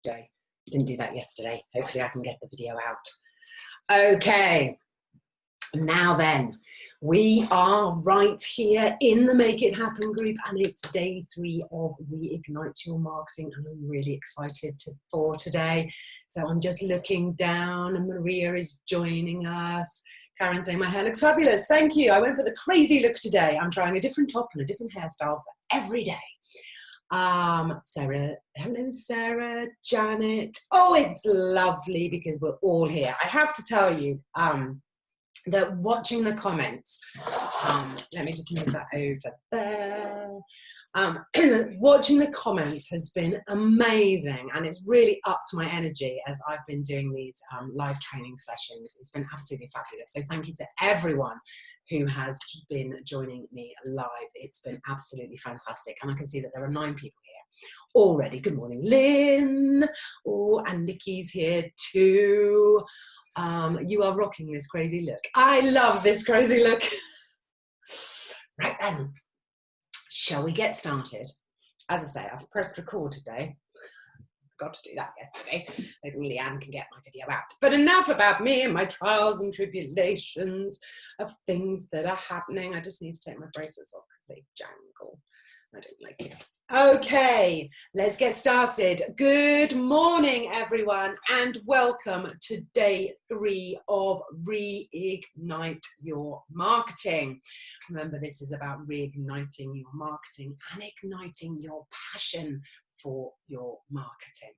day. Didn't do that yesterday. Hopefully I can get the video out. Okay. Now then, we are right here in the Make It Happen group, and it's day 3 of Reignite Your Marketing, and I'm really excited for today. So I'm just looking down, and Maria is joining us. Karen saying, my hair looks fabulous. Thank you. I went for the crazy look today. I'm trying a different top and a different hairstyle for every day. Sarah, hello Sarah, Janet. Oh, it's lovely because we're all here. I have to tell you, that watching the comments, let me just move that over there. Watching the comments has been amazing, and it's really upped my energy as I've been doing these live training sessions. It's been absolutely fabulous. So thank you to everyone who has been joining me live. It's been absolutely fantastic, and I can see that there are 9 people here already. Good morning, Lynn. Oh, and Nikki's here too. You are rocking this crazy look. I love this crazy look. Right then, shall we get started? As I say, I've pressed record today. Forgot to do that yesterday. Maybe Leanne can get my video out. But enough about me and my trials and tribulations of things that are happening. I just need to take my braces off because they jangle. I don't like it. Okay, let's get started. Good morning, everyone, and welcome to day 3 of Reignite Your Marketing. Remember, this is about reigniting your marketing and igniting your passion for your marketing,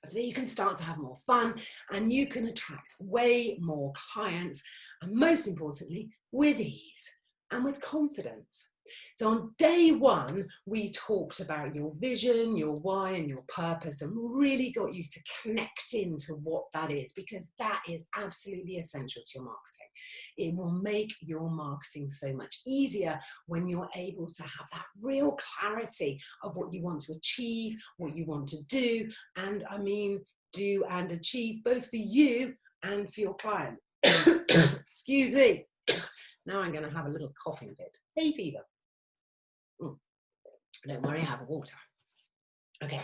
so that you can start to have more fun and you can attract way more clients, and most importantly, with ease and with confidence. So on day 1, we talked about your vision, your why, and your purpose, and really got you to connect into what that is, because that is absolutely essential to your marketing. It will make your marketing so much easier when you're able to have that real clarity of what you want to achieve, what you want to do, and I mean do and achieve both for you and for your client. Excuse me. Now I'm going to have a little coughing fit. Hay fever. Don't worry, I have water. Okay,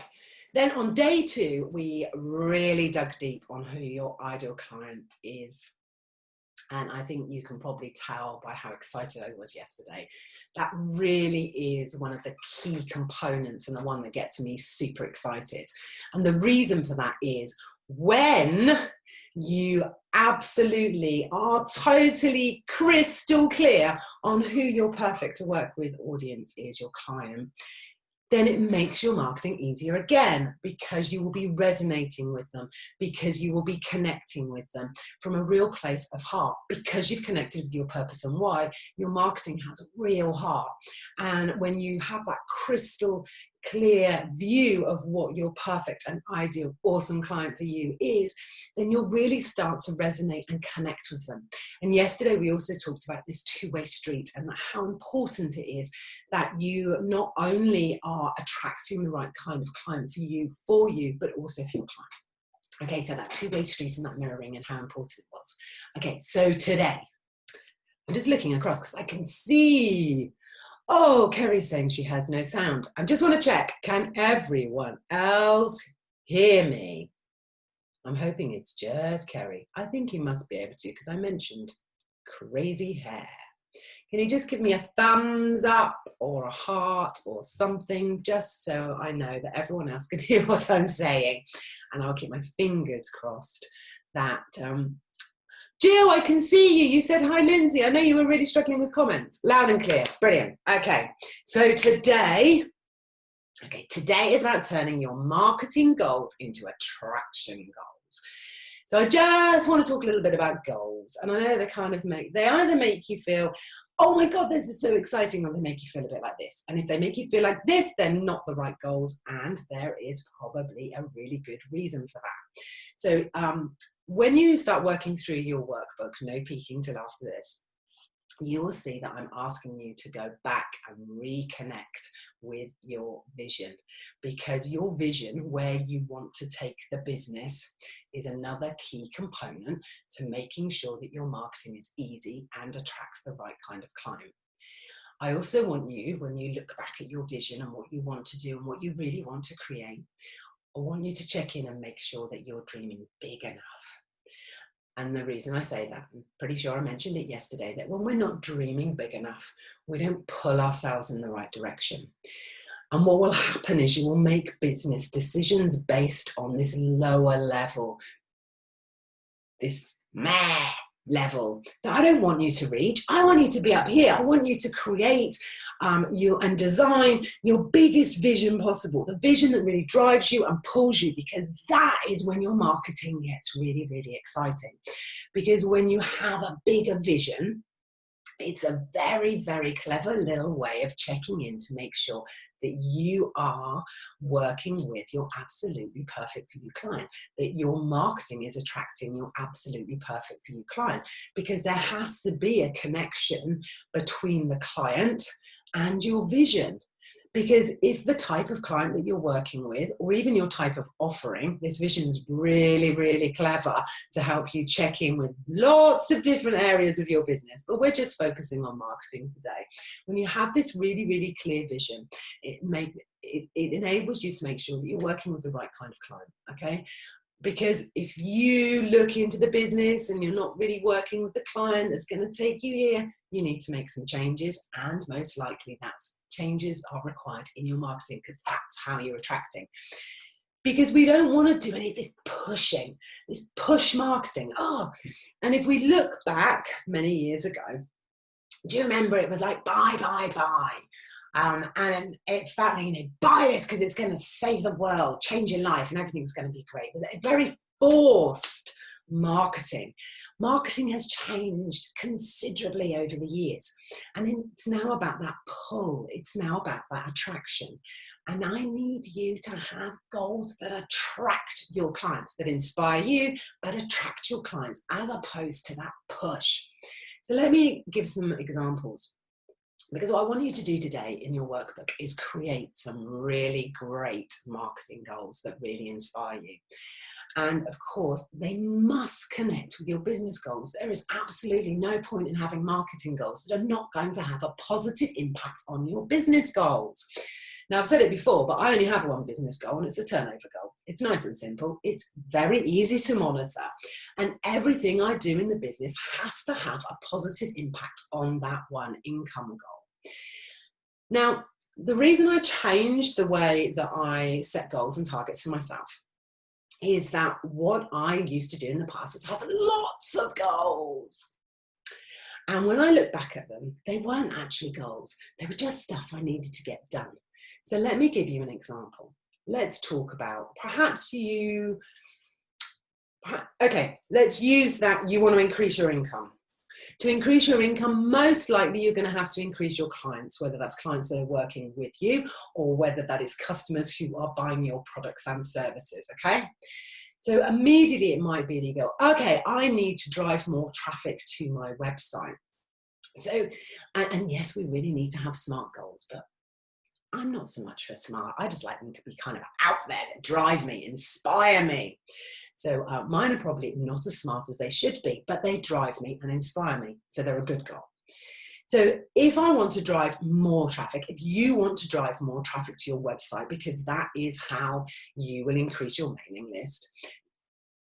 then on day 2, we really dug deep on who your ideal client is. And I think you can probably tell by how excited I was yesterday. That really is one of the key components and the one that gets me super excited. And the reason for that is when you absolutely are totally crystal clear on who your perfect to work with audience is, your client, then it makes your marketing easier again, because you will be resonating with them, because you will be connecting with them from a real place of heart, because you've connected with your purpose and why. Your marketing has a real heart. And when you have that crystal clear view of what your perfect and ideal awesome client for you is, then you'll really start to resonate and connect with them. And yesterday we also talked about this two-way street and how important it is that you not only are attracting the right kind of client for you, but also for your client. Okay, so that two-way street and that mirroring and how important it was. Okay, so today I'm just looking across because I can see. Oh, Kerry's saying she has no sound. I just want to check. Can everyone else hear me? I'm hoping it's just Kerry. I think you must be able to, because I mentioned crazy hair. Can you just give me a thumbs up or a heart or something, just so I know that everyone else can hear what I'm saying? And I'll keep my fingers crossed that... Jill, I can see you. You said hi, Lindsay. I know you were really struggling with comments. Loud and clear. Brilliant. Okay. So today is about turning your marketing goals into attraction goals. So I just want to talk a little bit about goals. And I know they either make you feel, oh my God, this is so exciting, or they make you feel a bit like this. And if they make you feel like this, they're not the right goals. And there is probably a really good reason for that. So, when you start working through your workbook, no peeking till after this, you will see that I'm asking you to go back and reconnect with your vision, because your vision, where you want to take the business, is another key component to making sure that your marketing is easy and attracts the right kind of client. I also want you, when you look back at your vision and what you want to do and what you really want to create, I want you to check in and make sure that you're dreaming big enough. And the reason I say that, I'm pretty sure I mentioned it yesterday, that when we're not dreaming big enough, we don't pull ourselves in the right direction. And what will happen is you will make business decisions based on this lower level, this meh level that I don't want you to reach. I want you to be up here. I want you to create and design your biggest vision possible, the vision that really drives you and pulls you, because that is when your marketing gets really, really exciting. Because when you have a bigger vision, it's a very, very clever little way of checking in to make sure that you are working with your absolutely perfect for you client, that your marketing is attracting your absolutely perfect for you client, because there has to be a connection between the client and your vision. Because if the type of client that you're working with, or even your type of offering, this vision is really, really clever to help you check in with lots of different areas of your business, but we're just focusing on marketing today. When you have this really, really clear vision, it enables you to make sure that you're working with the right kind of client, okay? Because if you look into the business and you're not really working with the client that's going to take you here, you need to make some changes, and most likely that's changes are required in your marketing, because that's how you're attracting. Because we don't want to do any of this pushing, this push marketing. And if we look back many years ago, do you remember it was like buy, buy, buy? And it felt like, buy this because it's going to save the world, change your life, and everything's going to be great. It was a very forced marketing. Marketing has changed considerably over the years. And it's now about that pull. It's now about that attraction. And I need you to have goals that attract your clients, that inspire you, but attract your clients, as opposed to that push. So let me give some examples. Because what I want you to do today in your workbook is create some really great marketing goals that really inspire you. And of course, they must connect with your business goals. There is absolutely no point in having marketing goals that are not going to have a positive impact on your business goals. Now, I've said it before, but I only have one business goal, and it's a turnover goal. It's nice and simple. It's very easy to monitor. And everything I do in the business has to have a positive impact on that one income goal. Now, the reason I changed the way that I set goals and targets for myself is that what I used to do in the past was have lots of goals. And when I look back at them, they weren't actually goals. They were just stuff I needed to get done. So let me give you an example. Let's talk about let's use that you want to increase your income. To increase your income, most likely you're going to have to increase your clients, whether that's clients that are working with you or whether that is customers who are buying your products and services, okay? So immediately it might be that you go, okay, I need to drive more traffic to my website. So, and yes, we really need to have SMART goals, but I'm not so much for SMART. I just like them to be kind of out there, that drive me, inspire me. So mine are probably not as smart as they should be, but they drive me and inspire me. So they're a good goal. So if I want to drive more traffic, if you want to drive more traffic to your website, because that is how you will increase your mailing list.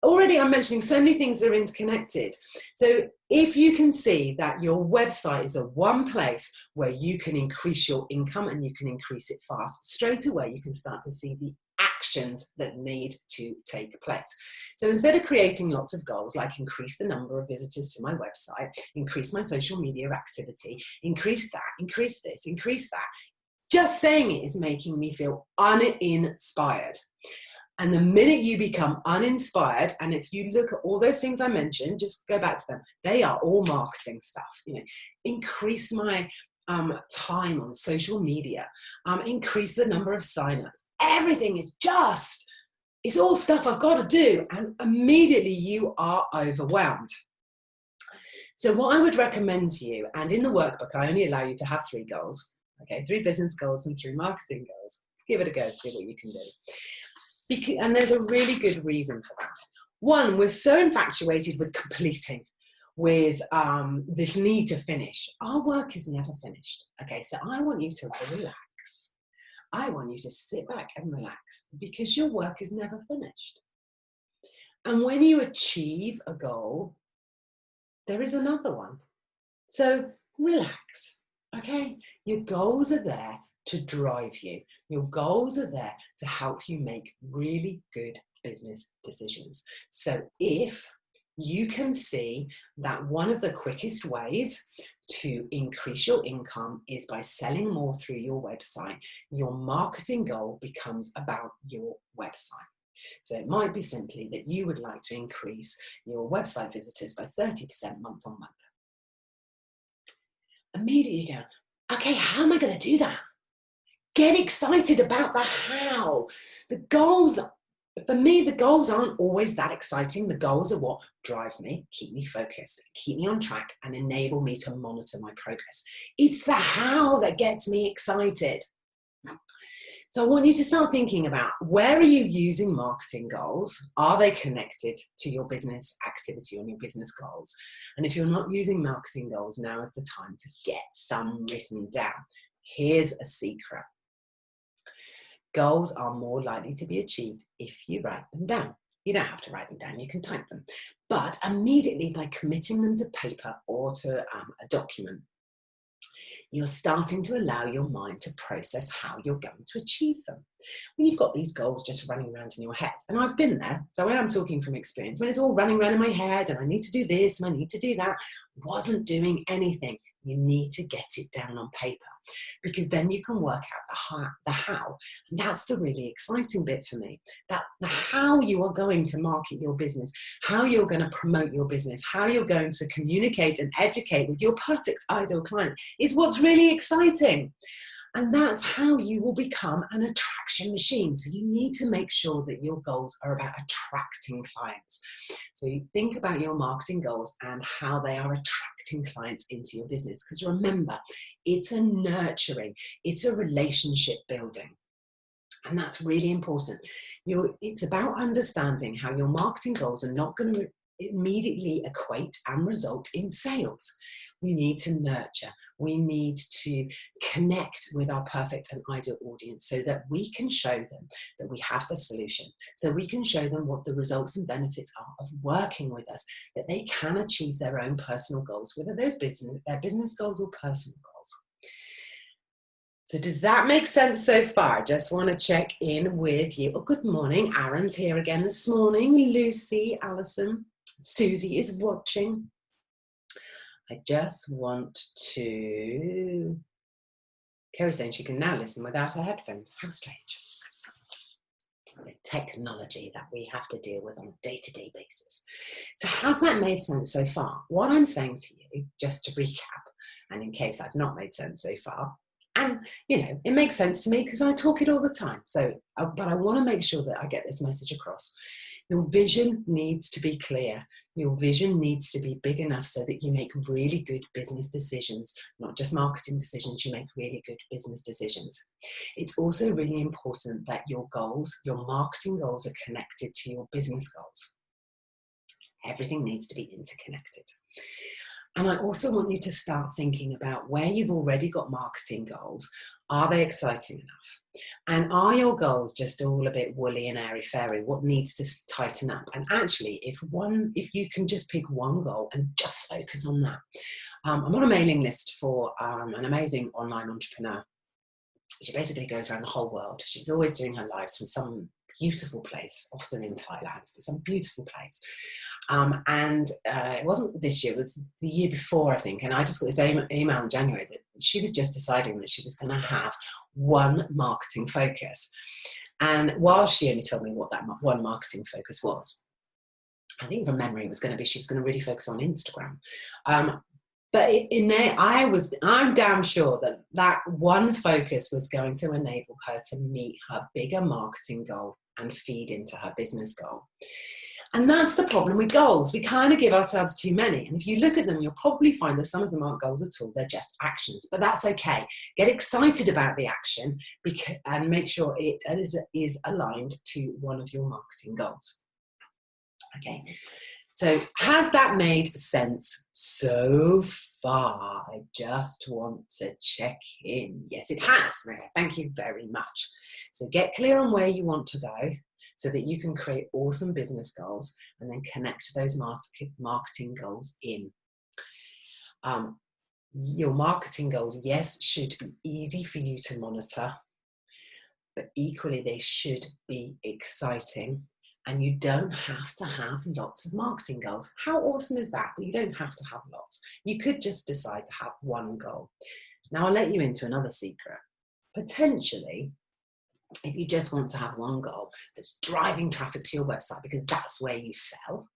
Already I'm mentioning so many things that are interconnected. So if you can see that your website is a one place where you can increase your income and you can increase it fast, straight away you can start to see the actions that need to take place. So instead of creating lots of goals like increase the number of visitors to my website, increase my social media activity, increase that, increase this, increase that, just saying it is making me feel uninspired. And the minute you become uninspired, and if you look at all those things I mentioned, just go back to them, they are all marketing stuff. Increase my time on social media, increase the number of signups. Everything is it's all stuff I've got to do, and immediately you are overwhelmed. So what I would recommend to you, and in the workbook, I only allow you to have 3 goals, okay, 3 business goals and 3 marketing goals. Give it a go, see what you can do. And there's a really good reason for that. One, we're so infatuated with completing, with this need to finish. Our work is never finished. Okay, so I want you to relax. I want you to sit back and relax, because your work is never finished. And when you achieve a goal, there is another one. So relax, okay? Your goals are there to drive you. Your goals are there to help you make really good business decisions. So if you can see that one of the quickest ways to increase your income is by selling more through your website, your marketing goal becomes about your website. So it might be simply that you would like to increase your website visitors by 30% month on month. Immediately you go, okay, how am I going to do that? Get excited about the how. The goals, for me, the goals aren't always that exciting. The goals are what drive me, keep me focused, keep me on track, and enable me to monitor my progress. It's the how that gets me excited. So I want you to start thinking about, where are you using marketing goals? Are they connected to your business activity or your business goals? And if you're not using marketing goals, now is the time to get some written down. Here's a secret. Goals are more likely to be achieved if you write them down. You don't have to write them down, you can type them. But immediately by committing them to paper or to a document, you're starting to allow your mind to process how you're going to achieve them. When you've got these goals just running around in your head, and I've been there, so I am talking from experience, when it's all running around in my head and I need to do this and I need to do that, wasn't doing anything. You need to get it down on paper, because then you can work out the how. And that's the really exciting bit for me, that the how you are going to market your business, how you're going to promote your business, how you're going to communicate and educate with your perfect ideal client is what's really exciting. And that's how you will become an attraction machine. So you need to make sure that your goals are about attracting clients. So you think about your marketing goals and how they are attracting clients into your business. Because remember, it's a nurturing, it's a relationship building. And that's really important. It's about understanding how your marketing goals are not going to immediately equate and result in sales. We need to nurture. We need to connect with our perfect and ideal audience so that we can show them that we have the solution. So we can show them what the results and benefits are of working with us, that they can achieve their own personal goals, whether those their business goals or personal goals. So does that make sense so far? Just want to check in with you. Oh, good morning. Aaron's here again this morning. Lucy, Alison, Susie is watching. I just want to... Kerry's saying she can now listen without her headphones. How strange. The technology that we have to deal with on a day-to-day basis. So has that made sense so far? What I'm saying to you, just to recap, and in case I've not made sense so far, and, you know, it makes sense to me because I talk it all the time. So, but I want to make sure that I get this message across. Your vision needs to be clear. Your vision needs to be big enough so that you make really good business decisions, not just marketing decisions, you make really good business decisions. It's also really important that your goals, your marketing goals, are connected to your business goals. Everything needs to be interconnected. And I also want you to start thinking about where you've already got marketing goals. Are they exciting enough? And are your goals just all a bit woolly and airy-fairy? What needs to tighten up? And actually, if you can just pick one goal and just focus on that. I'm on a mailing list for an amazing online entrepreneur. She basically goes around the whole world. She's always doing her lives from some beautiful place, often in Thailand, but some beautiful place. It wasn't this year, it was the year before, I think. And I just got this email in January that she was just deciding that she was going to have one marketing focus. And while she only told me what that one marketing focus was, I think from memory it was going to be, she was going to really focus on Instagram. But in there, I'm damn sure that one focus was going to enable her to meet her bigger marketing goal and feed into her business goal. And that's the problem with goals. We kind of give ourselves too many. And if you look at them, you'll probably find that some of them aren't goals at all. They're just actions. But that's okay. Get excited about the action and make sure it is aligned to one of your marketing goals. Okay. So has that made sense so far. I just want to check in. Yes, it has, Maria. Thank you very much. So get clear on where you want to go so that you can create awesome business goals and then connect those marketing goals in. Your marketing goals, yes, should be easy for you to monitor, but equally they should be exciting. And you don't have to have lots of marketing goals. How awesome is that? That you don't have to have lots. You could just decide to have one goal. Now I'll let you into another secret. Potentially, if you just want to have one goal that's driving traffic to your website because that's where you sell,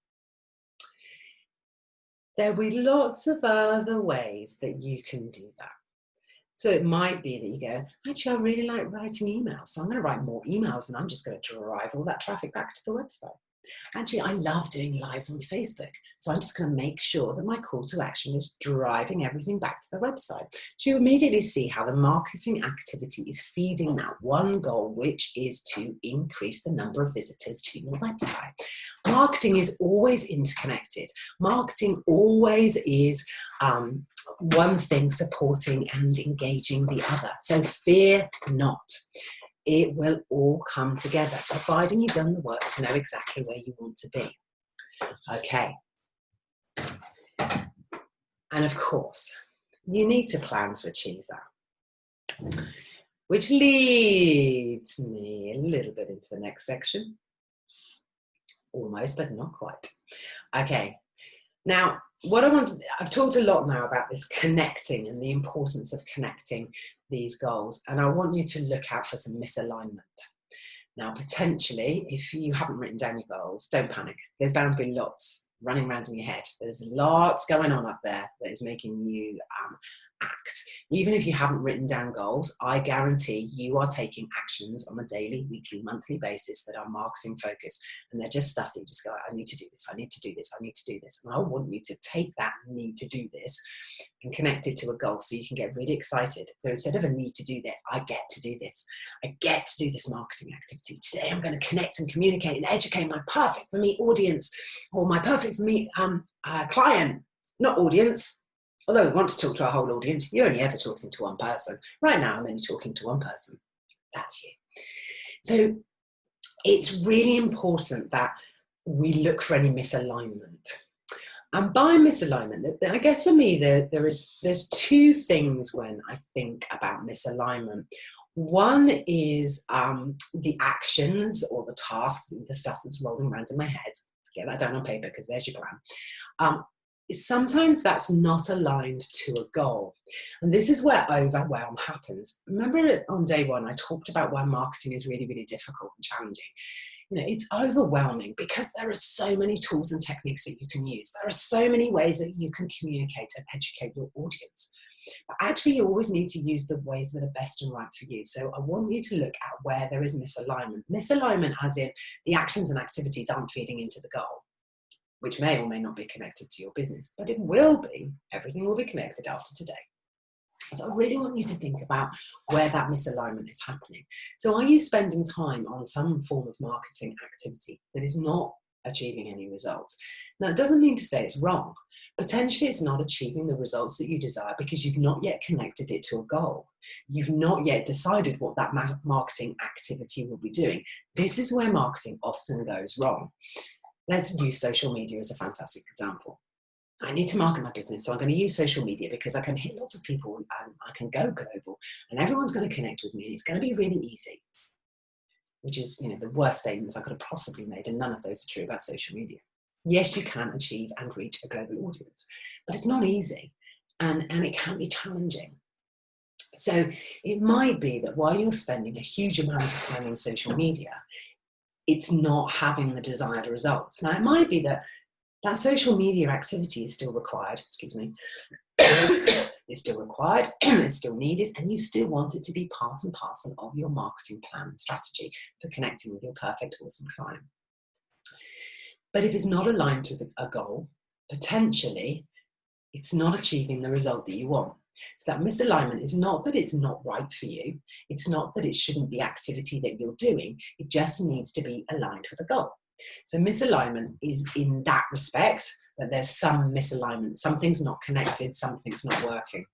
there will be lots of other ways that you can do that. So it might be that you go, actually, I really like writing emails, so I'm going to write more emails and I'm just going to drive all that traffic back to the website. Actually, I love doing lives on Facebook, so I'm just going to make sure that my call to action is driving everything back to the website. So you immediately see how the marketing activity is feeding that one goal, which is to increase the number of visitors to your website. Marketing is always interconnected. Marketing always is one thing supporting and engaging the other. So fear not. It will all come together, providing you've done the work to know exactly where you want to be. Okay. And of course, you need to plan to achieve that. Which leads me a little bit into the next section. Almost, but not quite. Okay. Now, I've talked a lot now about this connecting and the importance of connecting these goals, and I want you to look out for some misalignment. Now, potentially, if you haven't written down your goals, don't panic. There's bound to be lots running around in your head. There's lots going on up there that is making you act. Even if you haven't written down goals, I guarantee you are taking actions on a daily, weekly, monthly basis that are marketing focused. And they're just stuff that you just go, I need to do this, I need to do this, I need to do this. And I want you to take that need to do this and connect it to a goal so you can get really excited. So instead of a need to do that, I get to do this. I get to do this marketing activity. Today I'm going to connect and communicate and educate my perfect for me audience, or my perfect for me client, not audience. Although we want to talk to our whole audience, you're only ever talking to one person. Right now, I'm only talking to one person. That's you. So it's really important that we look for any misalignment. And by misalignment, I guess for me, there's two things when I think about misalignment. One is the actions or the tasks, the stuff that's rolling around in my head. Get that down on paper because there's your plan. Sometimes that's not aligned to a goal. And this is where overwhelm happens. Remember on day one, I talked about why marketing is really, really difficult and challenging. You know, it's overwhelming because there are so many tools and techniques that you can use. There are so many ways that you can communicate and educate your audience. But actually, you always need to use the ways that are best and right for you. So I want you to look at where there is misalignment. Misalignment as in the actions and activities aren't feeding into the goal, which may or may not be connected to your business, but it will be. Everything will be connected after today. So I really want you to think about where that misalignment is happening. So are you spending time on some form of marketing activity that is not achieving any results? Now, it doesn't mean to say it's wrong. Potentially it's not achieving the results that you desire because you've not yet connected it to a goal. You've not yet decided what that marketing activity will be doing. This is where marketing often goes wrong. Let's use social media as a fantastic example. I need to market my business, so I'm going to use social media because I can hit lots of people and I can go global and everyone's going to connect with me and it's going to be really easy, which is, you know, the worst statements I could have possibly made, and none of those are true about social media. Yes, you can achieve and reach a global audience, but it's not easy and it can be challenging. So it might be that while you're spending a huge amount of time on social media, it's not having the desired results. Now, it might be that social media activity is still required, excuse me, is still required, it's still needed, and you still want it to be part and parcel of your marketing plan and strategy for connecting with your perfect, awesome client. But if it's not aligned to a goal, potentially it's not achieving the result that you want. So that misalignment is not that it's not right for you. It's not that it shouldn't be activity that you're doing. It just needs to be aligned with a goal. So misalignment is in that respect, that there's some misalignment, something's not connected, something's not working.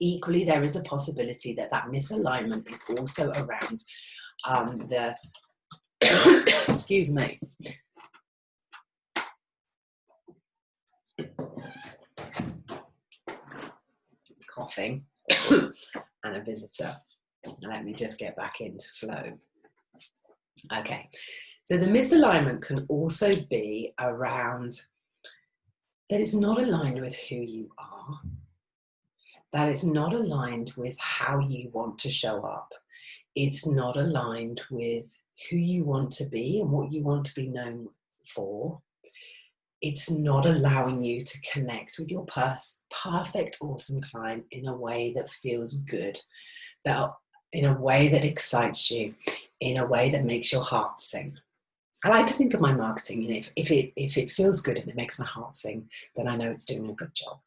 Equally, there is a possibility that that misalignment is also around the, excuse me, coughing, and a visitor. Let me just get back into flow. Okay, so the misalignment can also be around that it's not aligned with who you are, that it's not aligned with how you want to show up. It's not aligned with who you want to be and what you want to be known for. It's not allowing you to connect with your perfect, awesome client in a way that feels good, that in a way that excites you, in a way that makes your heart sing. I like to think of my marketing, and if it feels good and it makes my heart sing, then I know it's doing a good job.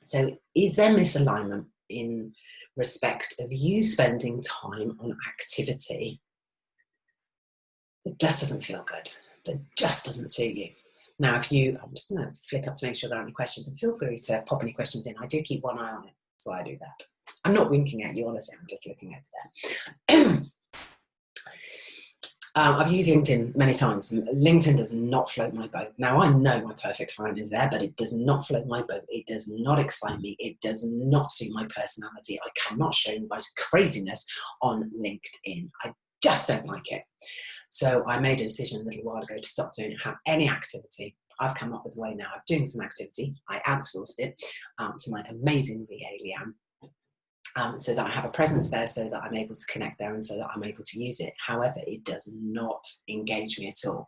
So is there misalignment in respect of you spending time on activity that just doesn't feel good, that just doesn't suit you? Now, I'm just going to flick up to make sure there aren't any questions, and feel free to pop any questions in. I do keep one eye on it, so I do that. I'm not winking at you, honestly, I'm just looking over there. I've used LinkedIn many times, and LinkedIn does not float my boat. Now, I know my perfect client is there, but it does not float my boat. It does not excite me. It does not suit my personality. I cannot show my craziness on LinkedIn. I just don't like it. So I made a decision a little while ago to stop doing any activity. I've come up with a way now of doing some activity. I outsourced it to my amazing VA, Leanne. So that I have a presence there, so that I'm able to connect there, and so that I'm able to use it. However, it does not engage me at all.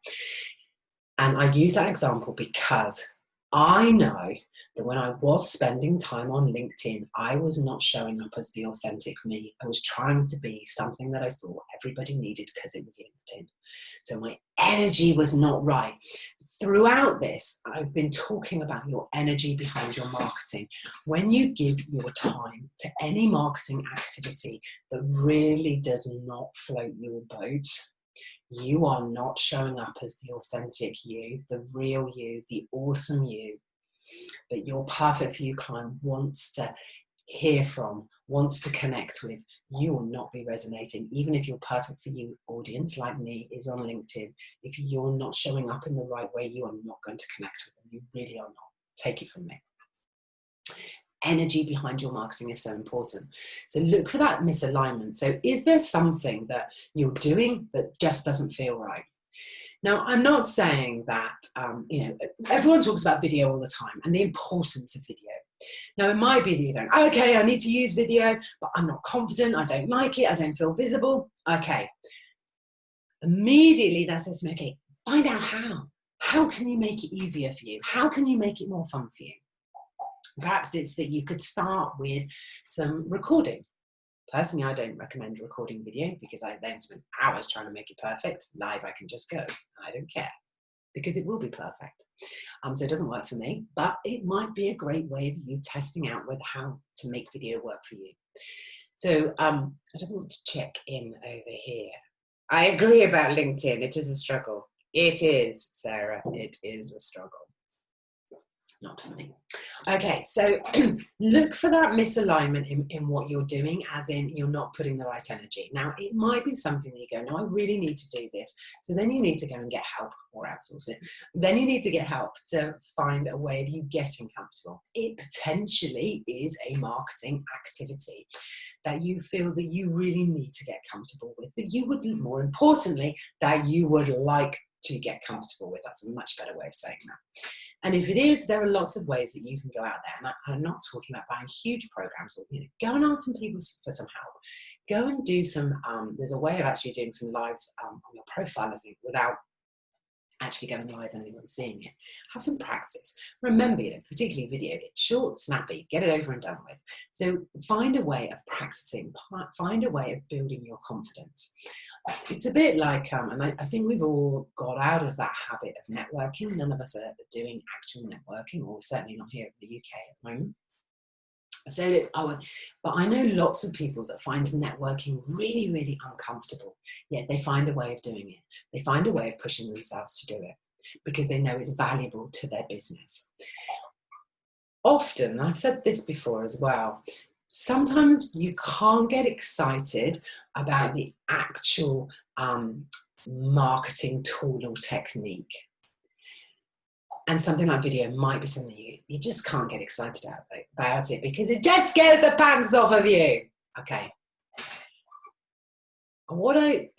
And I use that example because I know that when I was spending time on LinkedIn, I was not showing up as the authentic me. I was trying to be something that I thought everybody needed because it was LinkedIn. So my energy was not right. Throughout this, I've been talking about your energy behind your marketing. When you give your time to any marketing activity that really does not float your boat, you are not showing up as the authentic you, the real you, the awesome you, that your perfect for you client wants to hear from, wants to connect with. You will not be resonating. Even if your perfect for you audience, like me, is on LinkedIn, if you're not showing up in the right way, you are not going to connect with them. You really are not. Take it from me. Energy behind your marketing is so important. So look for that misalignment. So is there something that you're doing that just doesn't feel right? Now, I'm not saying that, everyone talks about video all the time and the importance of video. Now, it might be that you're going, okay, I need to use video, but I'm not confident, I don't like it, I don't feel visible. Okay. Immediately that says to me, okay, find out how. How can you make it easier for you? How can you make it more fun for you? Perhaps it's that you could start with some recording. Personally, I don't recommend recording video because I then spend hours trying to make it perfect. Live, I can just go. I don't care because it will be perfect. So it doesn't work for me, but it might be a great way of you testing out with how to make video work for you. So I just want to check in over here. I agree about LinkedIn. It is a struggle. It is, Sarah. It is a struggle. Not for me. Okay, so look for that misalignment in what you're doing, as in you're not putting the right energy. Now, it might be something that you go, no, I really need to do this. So then you need to go and get help or outsource it. Then you need to get help to find a way of you getting comfortable. It potentially is a marketing activity that you feel that you really need to get comfortable with, that you would, more importantly, that you would like to get comfortable with. That's a much better way of saying that. And if it is, there are lots of ways that you can go out there. And I'm not talking about buying huge programs, or go and ask some people for some help. Go and do some, there's a way of actually doing some lives on your profile, I think, without actually going live and anyone seeing it. Have some practice. Remember, particularly video, it's short, snappy, get it over and done with. So find a way of practicing, find a way of building your confidence. It's a bit like, and I think we've all got out of that habit of networking. None of us are doing actual networking, or certainly not here in the UK at the moment. So, but I know lots of people that find networking really, really uncomfortable, yet they find a way of doing it. They find a way of pushing themselves to do it because they know it's valuable to their business. Often, I've said this before as well, sometimes you can't get excited about the actual marketing tool or technique. And something like video might be something you just can't get excited about it because it just scares the pants off of you. Okay. When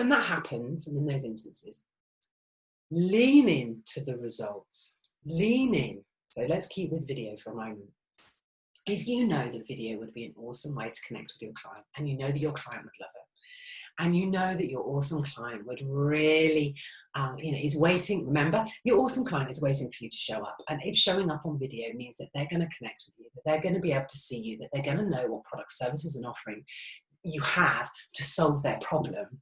that happens, and in those instances, lean into the results. Lean in. So let's keep with video for a moment. If you know that video would be an awesome way to connect with your client, and you know that your client would love it, and you know that your awesome client would really, is waiting. Remember, your awesome client is waiting for you to show up. And if showing up on video means that they're going to connect with you, that they're going to be able to see you, that they're going to know what products, services, and offering you have to solve their problem,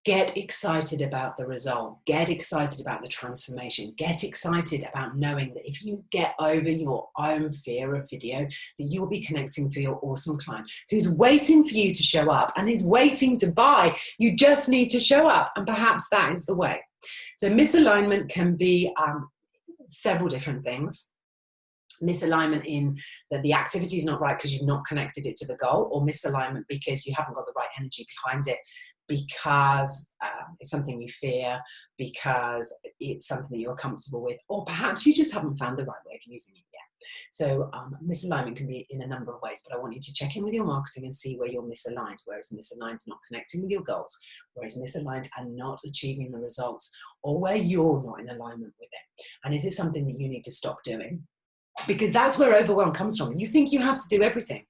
get excited about the result. Get excited about the transformation. Get excited about knowing that if you get over your own fear of video, that you will be connecting for your awesome client who's waiting for you to show up and is waiting to buy. You just need to show up, and perhaps that is the way. So misalignment can be several different things. Misalignment in that the activity is not right because you've not connected it to the goal, or misalignment because you haven't got the right energy behind it, because it's something you fear, because it's something that you're comfortable with, or perhaps you just haven't found the right way of using it yet. So misalignment can be in a number of ways, but I want you to check in with your marketing and see where you're misaligned, where it's misaligned, not connecting with your goals, where it's misaligned and not achieving the results, or where you're not in alignment with it. And is it something that you need to stop doing? Because that's where overwhelm comes from. You think you have to do everything.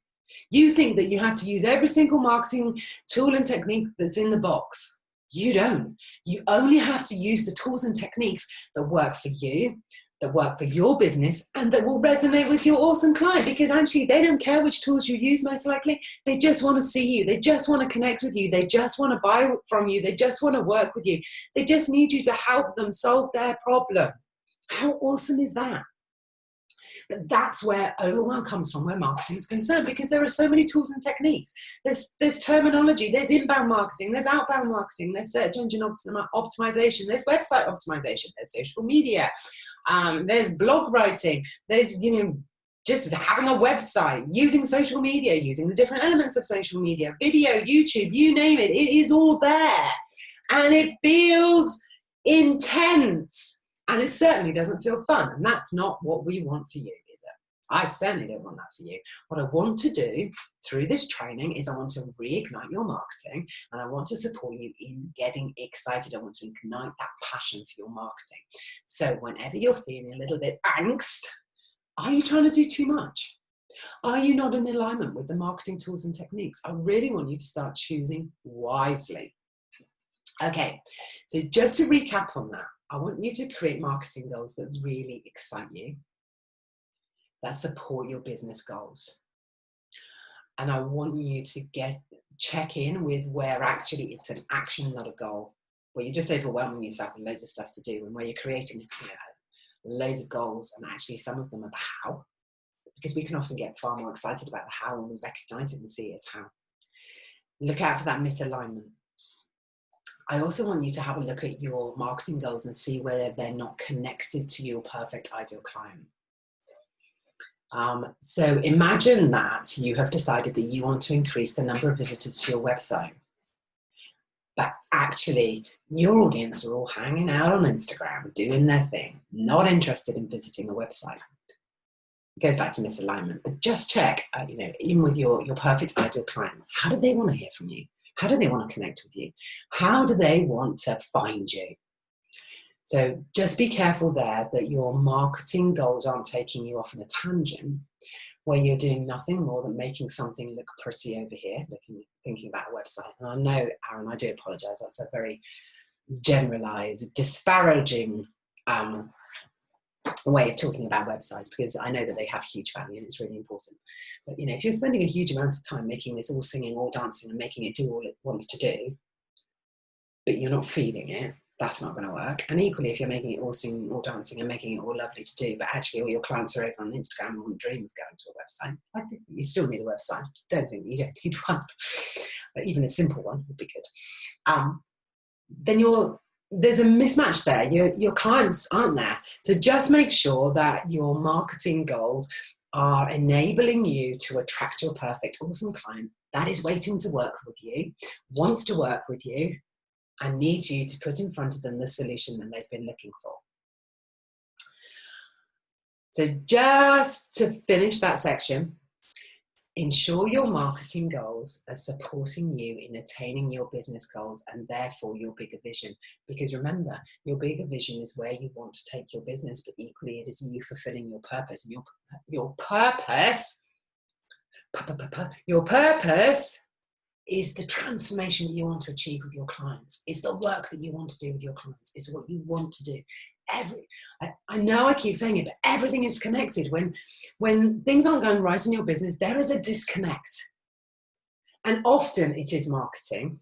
You think that you have to use every single marketing tool and technique that's in the box. You don't. You only have to use the tools and techniques that work for you, that work for your business, and that will resonate with your awesome client, because actually they don't care which tools you use, most likely. They just want to see you. They just want to connect with you. They just want to buy from you. They just want to work with you. They just need you to help them solve their problem. How awesome is that? But that's where overwhelm comes from, where marketing is concerned, because there are so many tools and techniques. There's terminology, there's inbound marketing, there's outbound marketing, there's search engine optimization, there's website optimization, there's social media, there's blog writing, there's, just having a website, using social media, using the different elements of social media, video, YouTube, you name it, it is all there. And it feels intense. And it certainly doesn't feel fun. And that's not what we want for you, is it? I certainly don't want that for you. What I want to do through this training is I want to reignite your marketing, and I want to support you in getting excited. I want to ignite that passion for your marketing. So whenever you're feeling a little bit angst, are you trying to do too much? Are you not in alignment with the marketing tools and techniques? I really want you to start choosing wisely. Okay, so just to recap on that, I want you to create marketing goals that really excite you, that support your business goals. And I want you to check in with where actually it's an action, not a goal, where you're just overwhelming yourself with loads of stuff to do, and where you're creating loads of goals, and actually some of them are the how, because we can often get far more excited about the how when we recognize it and see it as how. Look out for that misalignment. I also want you to have a look at your marketing goals and see whether they're not connected to your perfect ideal client. So imagine that you have decided that you want to increase the number of visitors to your website, but actually your audience are all hanging out on Instagram, doing their thing, not interested in visiting a website. It goes back to misalignment, but just check, in with your perfect ideal client, how do they want to hear from you? How do they want to connect with you? How do they want to find you? So just be careful there that your marketing goals aren't taking you off on a tangent where you're doing nothing more than making something look pretty over here, thinking about a website. And I know, Aaron, I do apologize. That's a very generalized, disparaging way of talking about websites, because I know that they have huge value and it's really important. But if you're spending a huge amount of time making this all singing, all dancing, and making it do all it wants to do, but you're not feeling it, that's not going to work. And equally, if you're making it all singing, all dancing, and making it all lovely to do, but actually all your clients are over on Instagram and wouldn't dream of going to a website, I think you still need a website. Don't think you don't need one, but even a simple one would be good. Then there's a mismatch there. Your clients aren't there. So just make sure that your marketing goals are enabling you to attract your perfect, awesome client that is waiting to work with you, wants to work with you, and needs you to put in front of them the solution that they've been looking for. So just to finish that section, ensure your marketing goals are supporting you in attaining your business goals and therefore your bigger vision. Because remember, your bigger vision is where you want to take your business, but equally it is you fulfilling your purpose. And your purpose is the transformation that you want to achieve with your clients. It's the work that you want to do with your clients. It's what you want to do. I know I keep saying it, but everything is connected. When things aren't going right in your business, there is a disconnect. And often it is marketing.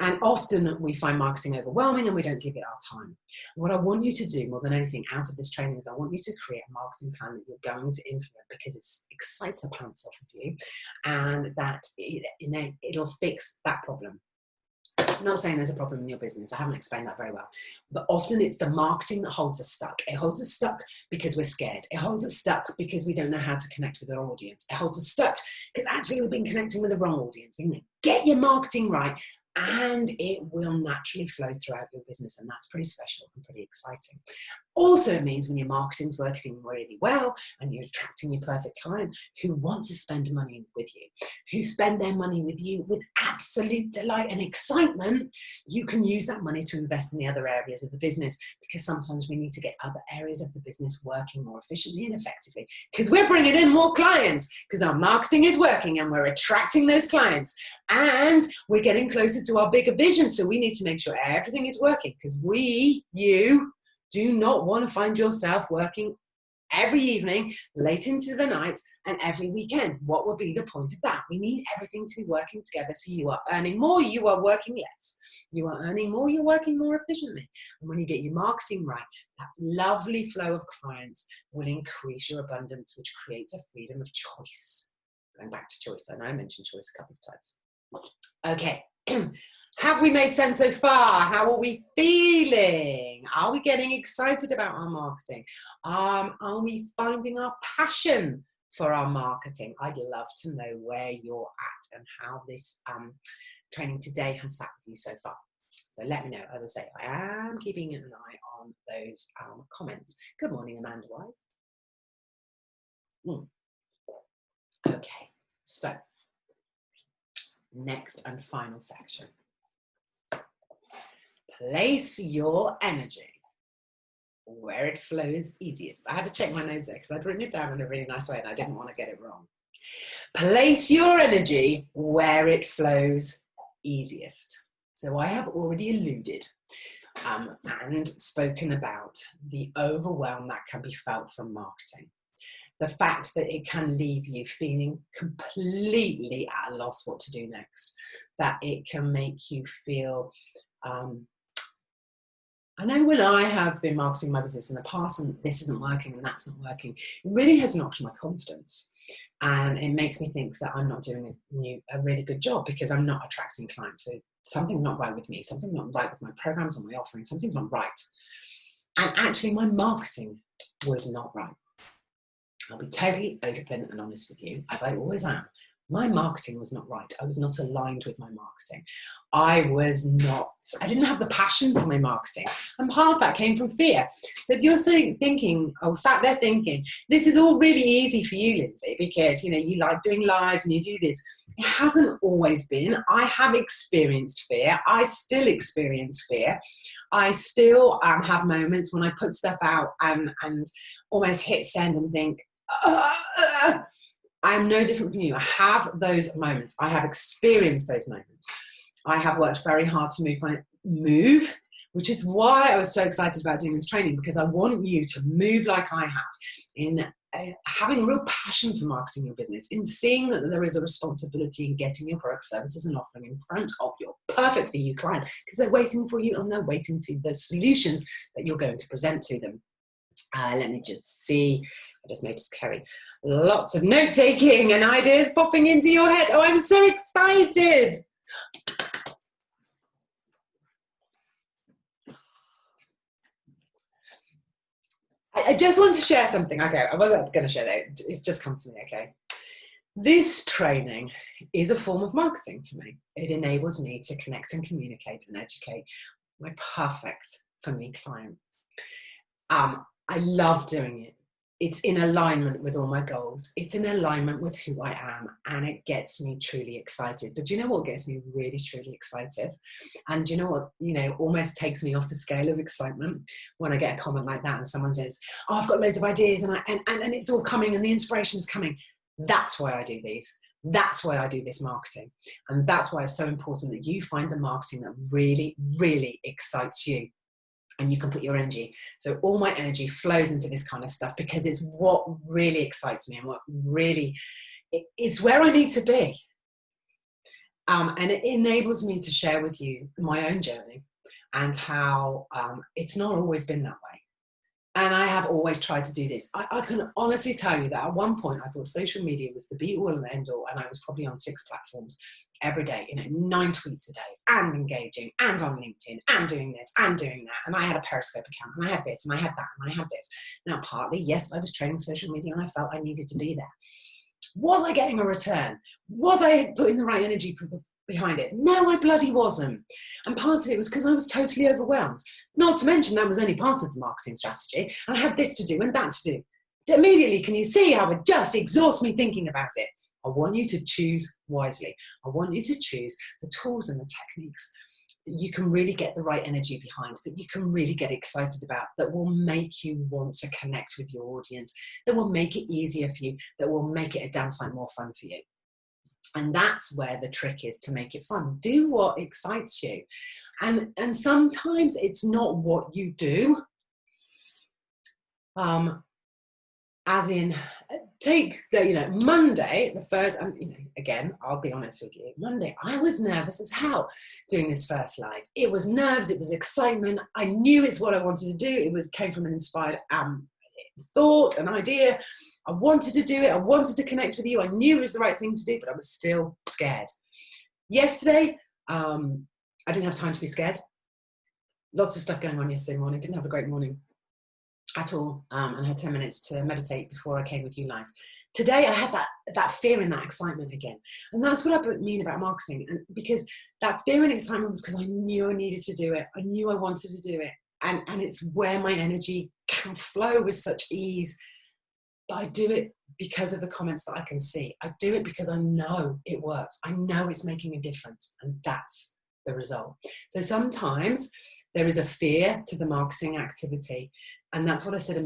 And often we find marketing overwhelming and we don't give it our time. What I want you to do more than anything out of this training is I want you to create a marketing plan that you're going to implement because it excites the pants off of you and that it'll fix that problem. I'm not saying there's a problem in your business. I haven't explained that very well. But often it's the marketing that holds us stuck. It holds us stuck because we're scared. It holds us stuck because we don't know how to connect with our audience. It holds us stuck because actually we've been connecting with the wrong audience. Isn't it? Get your marketing right and it will naturally flow throughout your business. And that's pretty special and pretty exciting. Also, it means when your marketing's working really well and you're attracting your perfect client who want to spend money with you, who spend their money with you with absolute delight and excitement, you can use that money to invest in the other areas of the business because sometimes we need to get other areas of the business working more efficiently and effectively because we're bringing in more clients because our marketing is working and we're attracting those clients and we're getting closer to our bigger vision. So we need to make sure everything is working because you do not want to find yourself working every evening, late into the night, and every weekend. What would be the point of that? We need everything to be working together so you are earning more, you are working less. You are earning more, you're working more efficiently. And when you get your marketing right, that lovely flow of clients will increase your abundance, which creates a freedom of choice. Going back to choice, I know I mentioned choice a couple of times. Okay. Have we made sense so far? How are we feeling? Are we getting excited about our marketing? Are we finding our passion for our marketing? I'd love to know where you're at and how this training today has sat with you so far. So let me know. As I say, I am keeping an eye on those comments. Good morning, Amanda Wise. Okay, so next and final section. Place your energy where it flows easiest. I had to check my notes there because I'd written it down in a really nice way and I didn't want to get it wrong. Place your energy where it flows easiest. So I have already alluded and spoken about the overwhelm that can be felt from marketing. The fact that it can leave you feeling completely at a loss what to do next. That it can make you feel I know when I have been marketing my business in the past and this isn't working and that's not working, it really has knocked my confidence. And it makes me think that I'm not doing a really good job because I'm not attracting clients. So something's not right with me. Something's not right with my programs or my offering. Something's not right. And actually my marketing was not right. I'll be totally open and honest with you, as I always am. My marketing was not right. I was not aligned with my marketing. I didn't have the passion for my marketing. And part of that came from fear. So if you're sat there thinking, this is all really easy for you, Lindsay, because you like doing lives and you do this. It hasn't always been. I have experienced fear. I still experience fear. I still have moments when I put stuff out and almost hit send and think, I'm no different from you. I have those moments. I have experienced those moments. I have worked very hard to move, which is why I was so excited about doing this training, because I want you to move like I have in having real passion for marketing your business, in seeing that there is a responsibility in getting your product, services and offering in front of your perfect for you, client, because they're waiting for you and they're waiting for the solutions that you're going to present to them. Let me just see. I just noticed, Kerry, lots of note-taking and ideas popping into your head. Oh, I'm so excited. I just want to share something. Okay, I wasn't going to share that. It's just come to me, okay? This training is a form of marketing for me. It enables me to connect and communicate and educate my perfect for me client. I love doing it. It's in alignment with all my goals. It's in alignment with who I am, and it gets me truly excited. But do you know what gets me really, truly excited? And do you know what, almost takes me off the scale of excitement when I get a comment like that and someone says, oh, I've got loads of ideas and it's all coming and the inspiration's coming. That's why I do these. That's why I do this marketing. And that's why it's so important that you find the marketing that really, really excites you. And you can put your energy. So all my energy flows into this kind of stuff because it's what really excites me and what really, it's where I need to be. And it enables me to share with you my own journey and how it's not always been that way. And I have always tried to do this. I can honestly tell you that at one point I thought social media was the be all and end all, and I was probably on 6 platforms every day, 9 tweets a day, and engaging, and on LinkedIn, and doing this, and doing that. And I had a Periscope account, and I had this, and I had that, and I had this. Now, partly, yes, I was training social media, and I felt I needed to be there. Was I getting a return? Was I putting the right energy behind it? No, I bloody wasn't. And part of it was because I was totally overwhelmed. Not to mention that was only part of the marketing strategy. And I had this to do and that to do. Immediately, can you see how it just exhausts me thinking about it? I want you to choose wisely. I want you to choose the tools and the techniques that you can really get the right energy behind, that you can really get excited about, that will make you want to connect with your audience, that will make it easier for you, that will make it a damn sight more fun for you. And that's where the trick is, to make it fun. Do what excites you. And sometimes it's not what you do. As in, take the, Monday, the first, again, I'll be honest with you, Monday, I was nervous as hell doing this first live. It was nerves, it was excitement. I knew it's what I wanted to do. It came from an inspired thought, an idea. I wanted to do it. I wanted to connect with you. I knew it was the right thing to do, but I was still scared. Yesterday, I didn't have time to be scared. Lots of stuff going on yesterday morning. Didn't have a great morning at all, and I had 10 minutes to meditate before I came with you live. Today, I had that fear and that excitement again. And that's what I mean about marketing. And because that fear and excitement was because I knew I needed to do it. I knew I wanted to do it. And it's where my energy can flow with such ease. But I do it because of the comments that I can see. I do it because I know it works. I know it's making a difference, and that's the result. So sometimes there is a fear to the marketing activity, and that's what I said a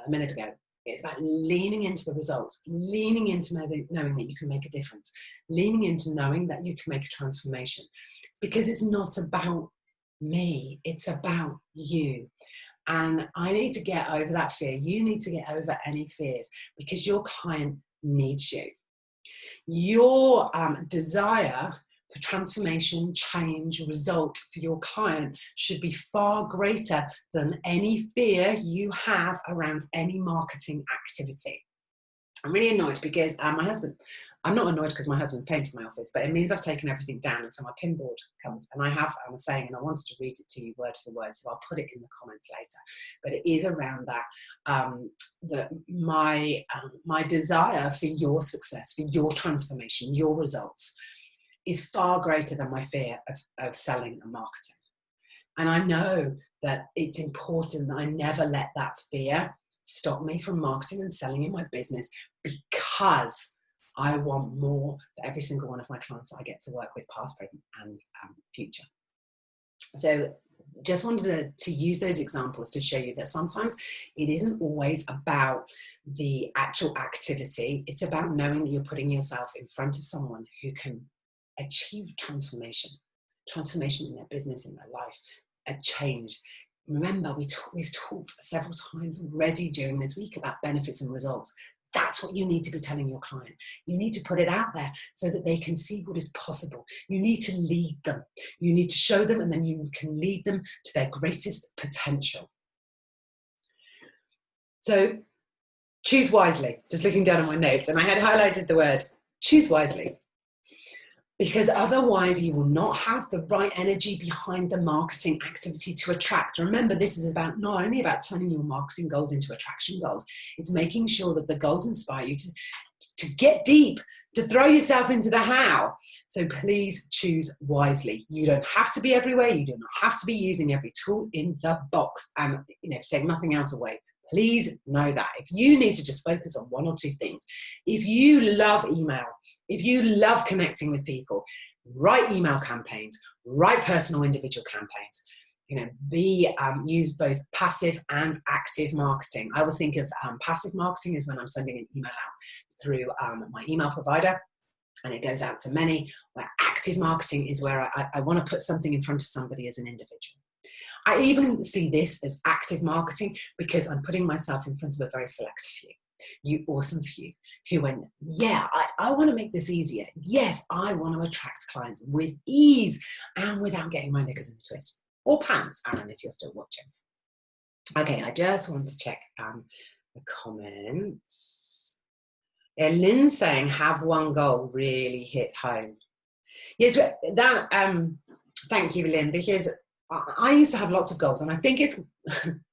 minute ago. It's about leaning into the results, leaning into knowing that you can make a difference, leaning into knowing that you can make a transformation, because it's not about me, it's about you. And I need to get over that fear. You need to get over any fears, because your client needs you. Your desire for transformation, change, result for your client should be far greater than any fear you have around any marketing activity. I'm really annoyed because I'm not annoyed because my husband's painting my office, but it means I've taken everything down until my pin board comes. And I was saying, and I wanted to read it to you word for word, so I'll put it in the comments later. But it is around that, my desire for your success, for your transformation, your results, is far greater than my fear of selling and marketing. And I know that it's important that I never let that fear stop me from marketing and selling in my business, because I want more for every single one of my clients that I get to work with, past, present, and future. So just wanted to use those examples to show you that sometimes it isn't always about the actual activity. It's about knowing that you're putting yourself in front of someone who can achieve transformation in their business, in their life, a change. Remember, we've talked several times already during this week about benefits and results. That's what you need to be telling your client. You need to put it out there so that they can see what is possible. You need to lead them. You need to show them, and then you can lead them to their greatest potential. So choose wisely. Just looking down at my notes, and I had highlighted the word choose wisely. Because otherwise you will not have the right energy behind the marketing activity to attract. Remember, this is about not only about turning your marketing goals into attraction goals, it's making sure that the goals inspire you to get deep, to throw yourself into the how. So please choose wisely. You don't have to be everywhere. You do not have to be using every tool in the box. And take nothing else away. Please know that. If you need to just focus on one or two things, if you love email, if you love connecting with people, write email campaigns, write personal individual campaigns. Use both passive and active marketing. I always think of passive marketing is when I'm sending an email out through my email provider, and it goes out to many, where active marketing is where I want to put something in front of somebody as an individual. I even see this as active marketing because I'm putting myself in front of a very select few. You awesome few who went, yeah, I want to make this easier. Yes, I want to attract clients with ease and without getting my knickers in a twist. Or pants, Aaron, if you're still watching. Okay, I just want to check the comments. Yeah, Lynn's saying, have one goal really hit home. Yes, that, thank you, Lynn, because I used to have lots of goals, and I think it's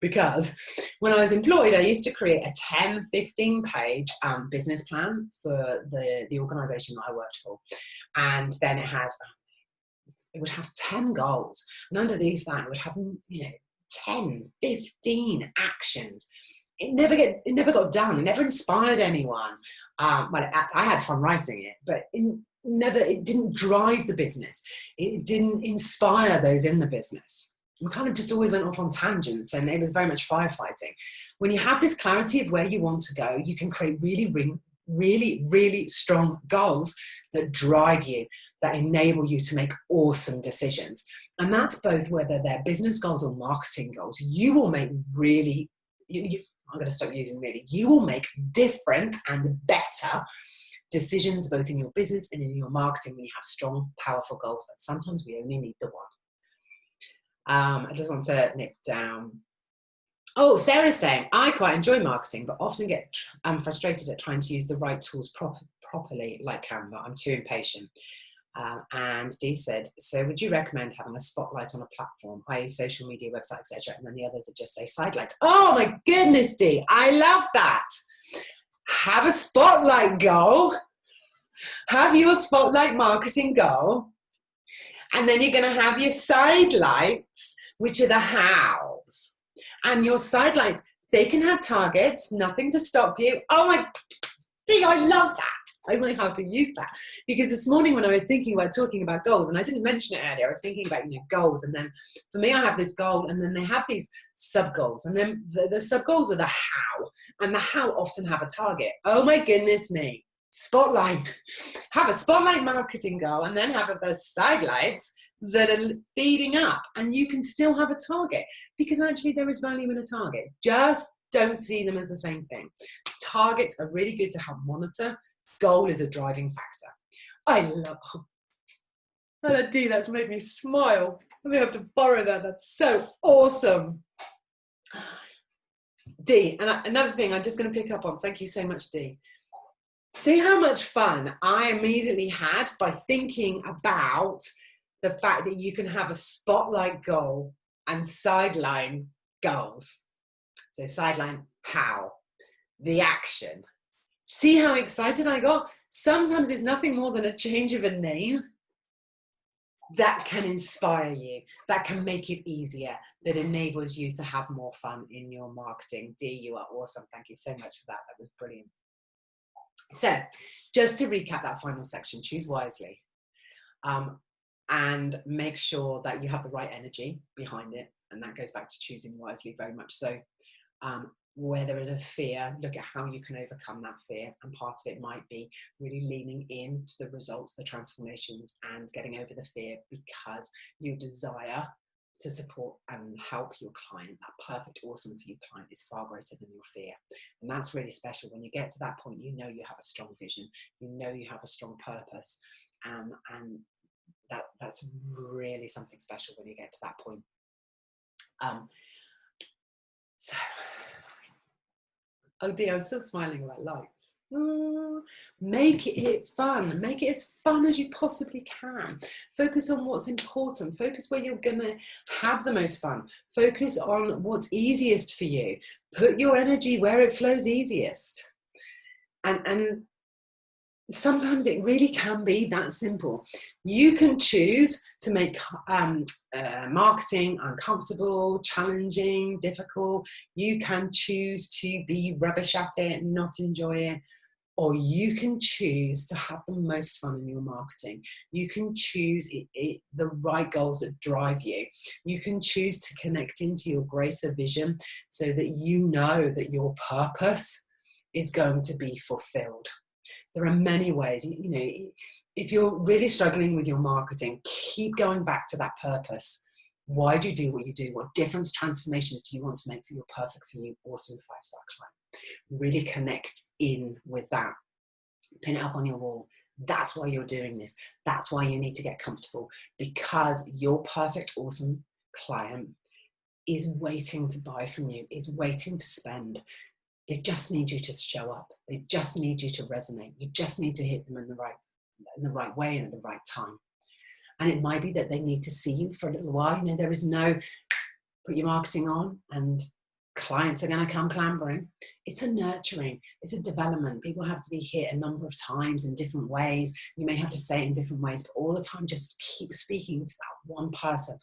because when I was employed, I used to create a 10, 15-page business plan for the organisation that I worked for. And then it would have 10 goals. And underneath that, it would have, 10, 15 actions. It never got done. It never inspired anyone. But I had fun writing it, but it didn't drive the business. It didn't inspire those in the business. We kind of just always went off on tangents, and it was very much firefighting. When you have this clarity of where you want to go, you can create really strong goals that drive you, that enable you to make awesome decisions. And that's both whether they're business goals or marketing goals. You will make I'm going to stop using really. You will make different and better decisions both in your business and in your marketing when you have strong, powerful goals. And sometimes we only need the one. I just want to nip down. Oh, Sarah's saying, I quite enjoy marketing, but often get frustrated at trying to use the right tools properly, like Canva. I'm too impatient. And Dee said, so would you recommend having a spotlight on a platform, i.e. social media, website, etc., and then the others are just say sidelights? Oh my goodness, Dee, I love that. Have a spotlight goal. Have your spotlight marketing goal. And then you're going to have your sidelights, which are the hows. And your sidelights, they can have targets, nothing to stop you. Oh my, Dee, I love that. I might have to use that, because this morning when I was thinking about talking about goals, and I didn't mention it earlier, I was thinking about goals, and then for me I have this goal, and then they have these sub goals, and then the sub goals are the how, and the how often have a target. Oh my goodness me, spotlight. Have a spotlight marketing goal, and then have the sidelights that are feeding up, and you can still have a target, because actually there is value in a target. Just don't see them as the same thing. Targets are really good to help monitor. Goal is a driving factor. I love that. Dee, that's made me smile. I may have to borrow that. That's so awesome. Dee, and another thing I'm just going to pick up on. Thank you so much, Dee. See how much fun I immediately had by thinking about the fact that you can have a spotlight goal and sideline goals. So sideline, how? The action. See how excited I got? Sometimes it's nothing more than a change of a name that can inspire you, that can make it easier, that enables you to have more fun in your marketing. Dee, you are awesome. Thank you so much for that. That was brilliant. So just to recap that final section, choose wisely, and make sure that you have the right energy behind it. And that goes back to choosing wisely very much so. Where there is a fear, look at how you can overcome that fear. And part of it might be really leaning into the results, the transformations, and getting over the fear, because you desire to support and help your client, that perfect, awesome for you client, is far greater than your fear. And that's really special. When you get to that point, you know you have a strong vision, you know you have a strong purpose, and that's really something special when you get to that point. So, oh dear, I'm still smiling about lights. Make it fun. Make it as fun as you possibly can. Focus on what's important. Focus where you're going to have the most fun. Focus on what's easiest for you. Put your energy where it flows easiest. And sometimes it really can be that simple. You can choose to make marketing uncomfortable, challenging, difficult. You can choose to be rubbish at it, not enjoy it. Or you can choose to have the most fun in your marketing. You can choose the right goals that drive you. You can choose to connect into your greater vision so that you know that your purpose is going to be fulfilled. There are many ways. You know, if you're really struggling with your marketing, keep going back to that purpose. Why do you do what you do? What different transformations do you want to make for your perfect for you awesome 5-star client? Really connect in with that. Pin it up on your wall. That's why you're doing this. That's why you need to get comfortable, because your perfect awesome client is waiting to buy from you, is waiting to spend. They just need you to show up. They just need you to resonate. You just need to hit them in the right way and at the right time. And it might be that they need to see you for a little while. You know, there is no put your marketing on and clients are going to come clambering. It's a nurturing, it's a development. People have to be hit a number of times in different ways. You may have to say it in different ways, but all the time just keep speaking to that one person,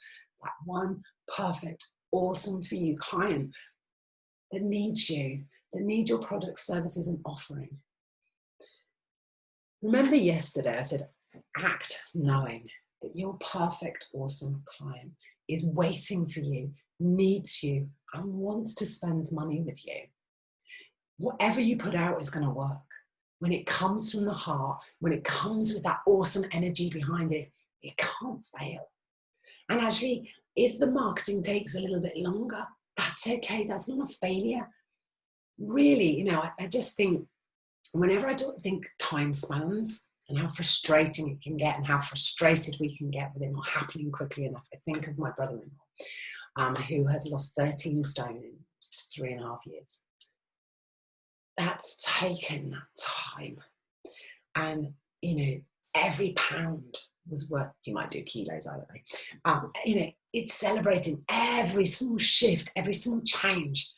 that one perfect, awesome for you client that needs you, that needs your products, services and offering. Remember yesterday I said, act knowing that your perfect, awesome client is waiting for you, needs you, and wants to spend money with you. Whatever you put out is going to work. When it comes from the heart, when it comes with that awesome energy behind it, it can't fail. And actually, if the marketing takes a little bit longer, that's okay. That's not a failure. Really, you know, I just think, whenever I think time spans and how frustrating it can get and how frustrated we can get with it not happening quickly enough, I think of my brother-in-law who has lost 13 stone in 3.5 years. That's taken that time. And, you know, every pound was worth, you might do kilos, I don't know. You know, it's celebrating every small shift, every small change.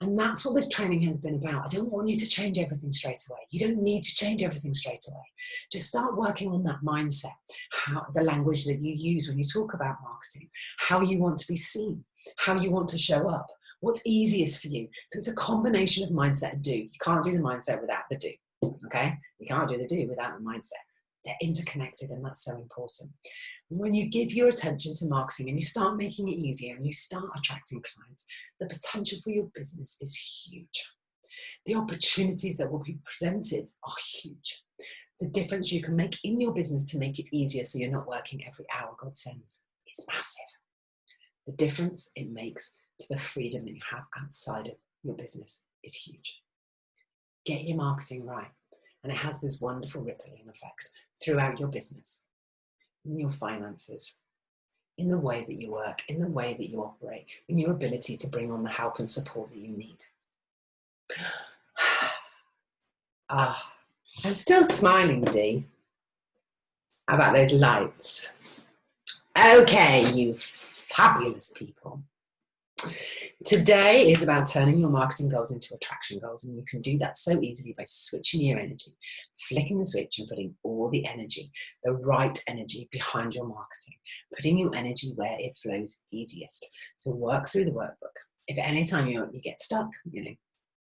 And that's what this training has been about. I don't want you to change everything straight away. You don't need to change everything straight away. Just start working on that mindset, how the language that you use when you talk about marketing, how you want to be seen, how you want to show up, what's easiest for you. So it's a combination of mindset and do. You can't do the mindset without the do, okay? You can't do the do without the mindset. They're interconnected, and that's so important. When you give your attention to marketing and you start making it easier and you start attracting clients, the potential for your business is huge. The opportunities that will be presented are huge. The difference you can make in your business to make it easier so you're not working every hour God sends is massive. The difference it makes to the freedom that you have outside of your business is huge. Get your marketing right, and it has this wonderful rippling effect throughout your business, in your finances, in the way that you work, in the way that you operate, in your ability to bring on the help and support that you need. I'm still smiling, Dee. How about those lights? Okay, you fabulous people. Today is about turning your marketing goals into attraction goals, and you can do that so easily by switching your energy, flicking the switch and putting all the energy, the right energy behind your marketing, putting your energy where it flows easiest. So work through the workbook. If at any time you get stuck, you know,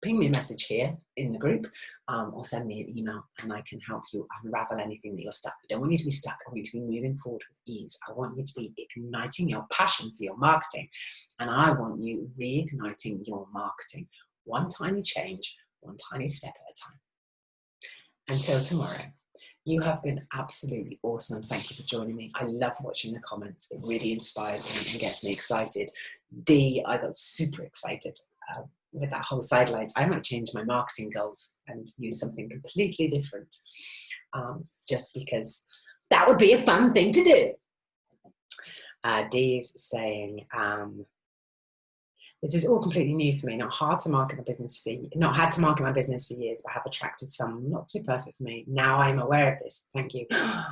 ping me a message here in the group or send me an email and I can help you unravel anything that you're stuck. I don't want you to be stuck. I want you to be moving forward with ease. I want you to be igniting your passion for your marketing, and I want you reigniting your marketing. One tiny change, one tiny step at a time. Until tomorrow, You have been absolutely awesome. Thank you for joining me. I love watching the comments. It really inspires me and gets me excited. D, I got super excited with that whole sidelights. I might change my marketing goals and use something completely different, just because that would be a fun thing to do. D's saying, this is all completely new for me. Not had to market my business for years, but have attracted some not too perfect for me. Now I am aware of this. Thank you. Yeah.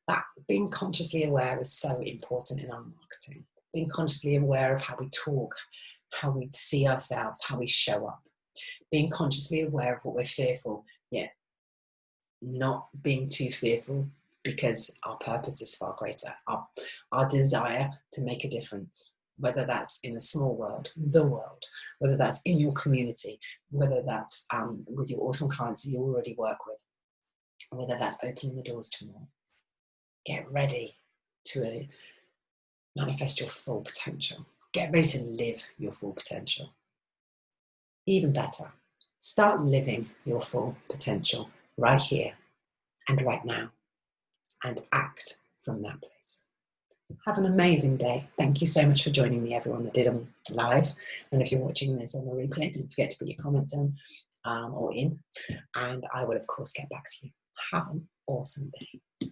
That being consciously aware is so important in our marketing. Being consciously aware of how we talk, how we see ourselves, how we show up. Being consciously aware of what we're fearful, yet not being too fearful, because our purpose is far greater. Our desire to make a difference, whether that's in a small world, the world, whether that's in your community, whether that's with your awesome clients that you already work with, whether that's opening the doors to more. Get ready to manifest your full potential. Get ready to live your full potential. Even better, start living your full potential right here and right now, and act from that place. Have an amazing day. Thank you so much for joining me, everyone that did on live. And if you're watching this on the replay, don't forget to put your comments on or in, and I will, of course, get back to you. Have an awesome day.